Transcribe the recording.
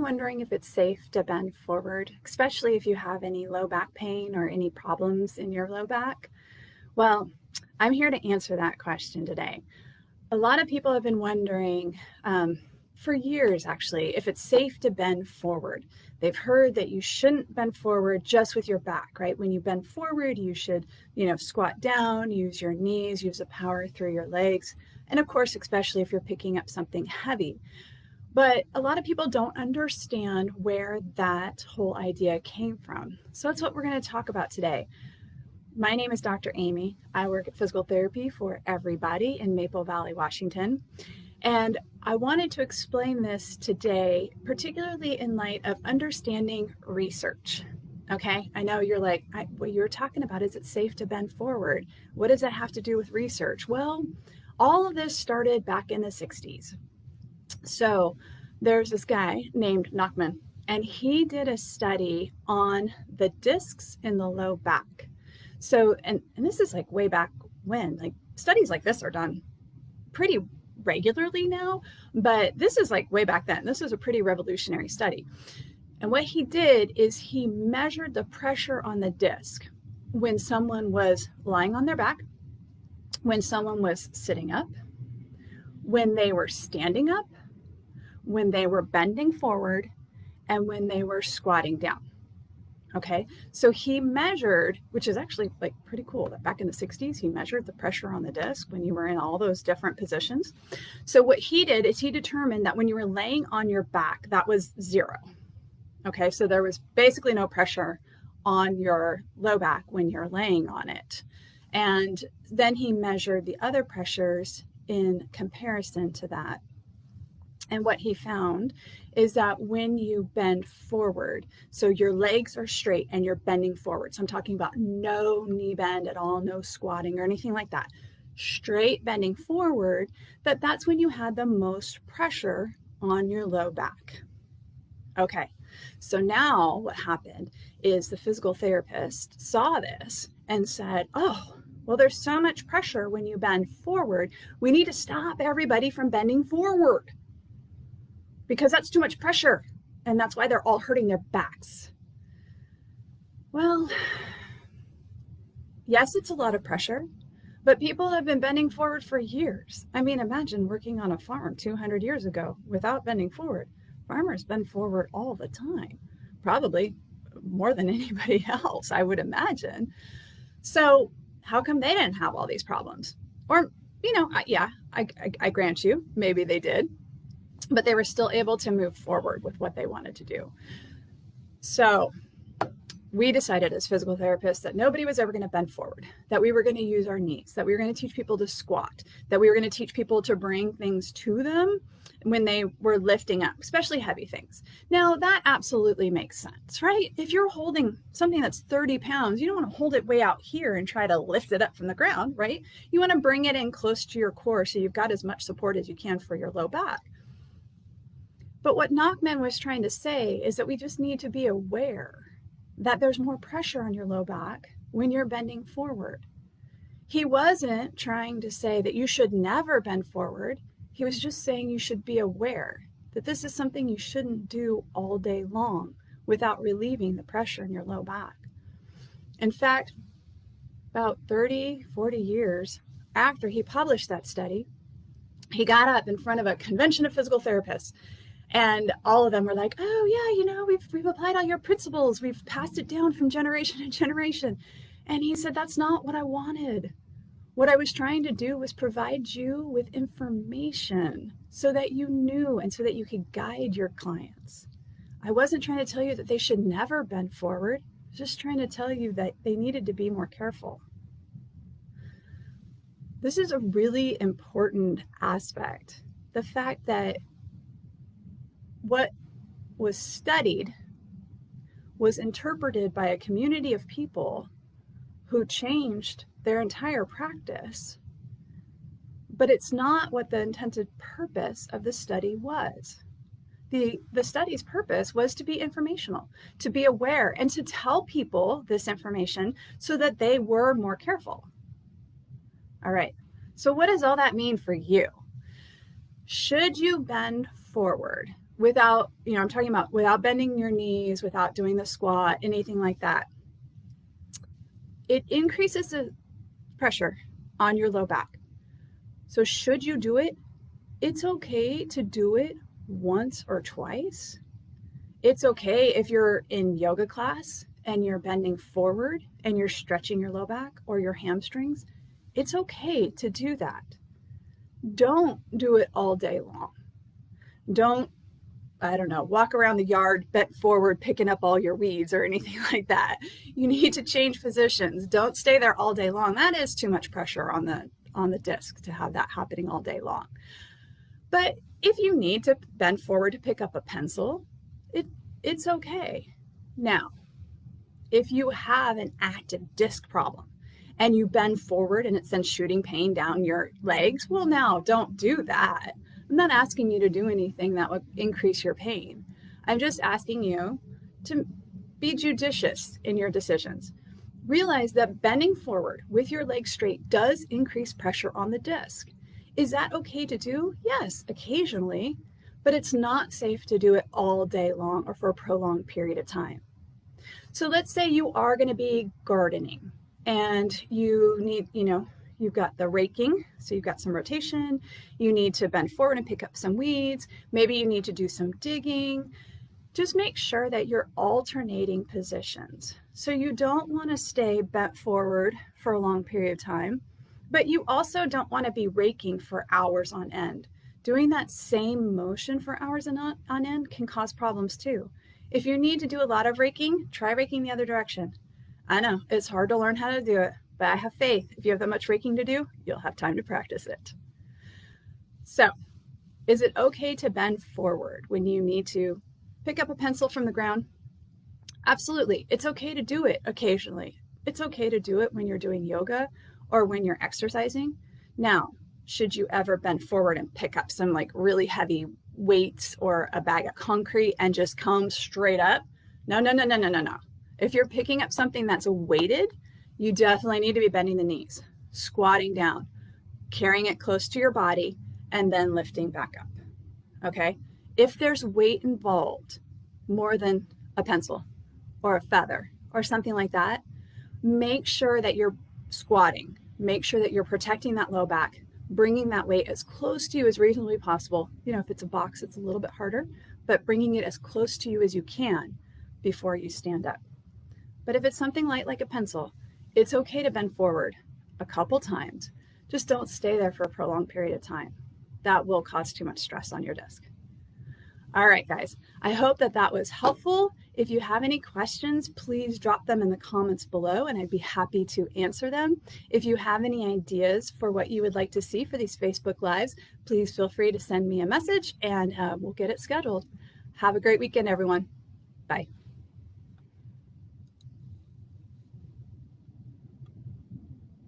Wondering if it's safe to bend forward, especially if you have any low back pain or any problems in your low back? Well, I'm here to answer that question today. A lot of people have been wondering for years, actually, if it's safe to bend forward. They've heard that you shouldn't bend forward just with your back, right? When you bend forward, you should, squat down, use your knees, use the power through your legs, and of course, especially if you're picking up something heavy. But a lot of people don't understand where that whole idea came from. So that's what we're going to talk about today. My name is Dr. Amy. I work at physical therapy for everybody in Maple Valley, Washington. And I wanted to explain this today, particularly in light of understanding research. Okay, I know you're like, what you're talking about, is it safe to bend forward? What does that have to do with research? Well, all of this started back in the 60s. So there's this guy named Nachman, and he did a study on the discs in the low back. So, and this is like way back when, like studies like this are done pretty regularly now, but this is like way back then. This was a pretty revolutionary study. And what he did is he measured the pressure on the disc when someone was lying on their back, when someone was sitting up, when they were standing up, when they were bending forward, and when they were squatting down. Okay, so he measured, which is actually like pretty cool, that back in the 60s, he measured the pressure on the disc when you were in all those different positions. So what he did is he determined that when you were laying on your back, that was 0. Okay, so there was basically no pressure on your low back when you're laying on it. And then he measured the other pressures in comparison to that. And what he found is that when you bend forward, so your legs are straight and you're bending forward. So I'm talking about no knee bend at all, no squatting or anything like that. Straight bending forward, that's when you had the most pressure on your low back. Okay, so now what happened is the physical therapist saw this and said, oh, well, there's so much pressure when you bend forward. We need to stop everybody from bending forward, because that's too much pressure, and that's why they're all hurting their backs. Well, yes, it's a lot of pressure, but people have been bending forward for years. I mean, imagine working on a farm 200 years ago without bending forward. Farmers bend forward all the time, probably more than anybody else, I would imagine. So how come they didn't have all these problems? Or, I grant you, maybe they did, but they were still able to move forward with what they wanted to do. So we decided as physical therapists that nobody was ever going to bend forward, that we were going to use our knees, that we were going to teach people to squat, that we were going to teach people to bring things to them when they were lifting up, especially heavy things. Now, that absolutely makes sense, right? If you're holding something that's 30 pounds, you don't want to hold it way out here and try to lift it up from the ground, right? You want to bring it in close to your core so you've got as much support as you can for your low back. But what Nachman was trying to say is that we just need to be aware that there's more pressure on your low back when you're bending forward. He wasn't trying to say that you should never bend forward. He was just saying you should be aware that this is something you shouldn't do all day long without relieving the pressure in your low back. In fact, about 30, 40 years after he published that study, he got up in front of a convention of physical therapists, and all of them were like, oh yeah, we've applied all your principles. We've passed it down from generation to generation. And he said, that's not what I wanted. What I was trying to do was provide you with information so that you knew and so that you could guide your clients. I wasn't trying to tell you that they should never bend forward. I was just trying to tell you that they needed to be more careful. This is a really important aspect. The fact that what was studied was interpreted by a community of people who changed their entire practice, but it's not what the intended purpose of the study was. The study's purpose was to be informational, to be aware, and to tell people this information so that they were more careful. All right, so what does all that mean for you? Should you bend forward without, I'm talking about without bending your knees, without doing the squat, anything like that, it increases the pressure on your low back. So should you do it? It's okay to do it once or twice. It's okay if you're in yoga class and you're bending forward and you're stretching your low back or your hamstrings. It's okay to do that. Don't do it all day long. Don't, walk around the yard bent forward, picking up all your weeds or anything like that. You need to change positions. Don't stay there all day long. That is too much pressure on the disc to have that happening all day long. But if you need to bend forward to pick up a pencil, it's okay. Now, if you have an active disc problem and you bend forward and it sends shooting pain down your legs, well, now don't do that. I'm not asking you to do anything that would increase your pain. I'm just asking you to be judicious in your decisions. Realize that bending forward with your legs straight does increase pressure on the disc. Is that okay to do? Yes, occasionally, but it's not safe to do it all day long or for a prolonged period of time. So let's say you are going to be gardening and you need, you've got the raking, so you've got some rotation, you need to bend forward and pick up some weeds, maybe you need to do some digging. Just make sure that you're alternating positions. So you don't want to stay bent forward for a long period of time, but you also don't want to be raking for hours on end. Doing that same motion for hours on end can cause problems too. If you need to do a lot of raking, try raking the other direction. I know it's hard to learn how to do it, but I have faith. If you have that much raking to do, you'll have time to practice it. So, is it okay to bend forward when you need to pick up a pencil from the ground? Absolutely. It's okay to do it occasionally. It's okay to do it when you're doing yoga or when you're exercising. Now, should you ever bend forward and pick up some really heavy weights or a bag of concrete and just come straight up? No. If you're picking up something that's weighted, you definitely need to be bending the knees, squatting down, carrying it close to your body, and then lifting back up. Okay? If there's weight involved, more than a pencil or a feather or something like that, make sure that you're squatting. Make sure that you're protecting that low back, bringing that weight as close to you as reasonably possible. If it's a box, it's a little bit harder, but bringing it as close to you as you can before you stand up. But if it's something light like a pencil, it's okay to bend forward a couple times. Just don't stay there for a prolonged period of time. That will cause too much stress on your disc. All right, guys, I hope that was helpful. If you have any questions, please drop them in the comments below and I'd be happy to answer them. If you have any ideas for what you would like to see for these Facebook Lives, please feel free to send me a message and we'll get it scheduled. Have a great weekend, everyone. Bye.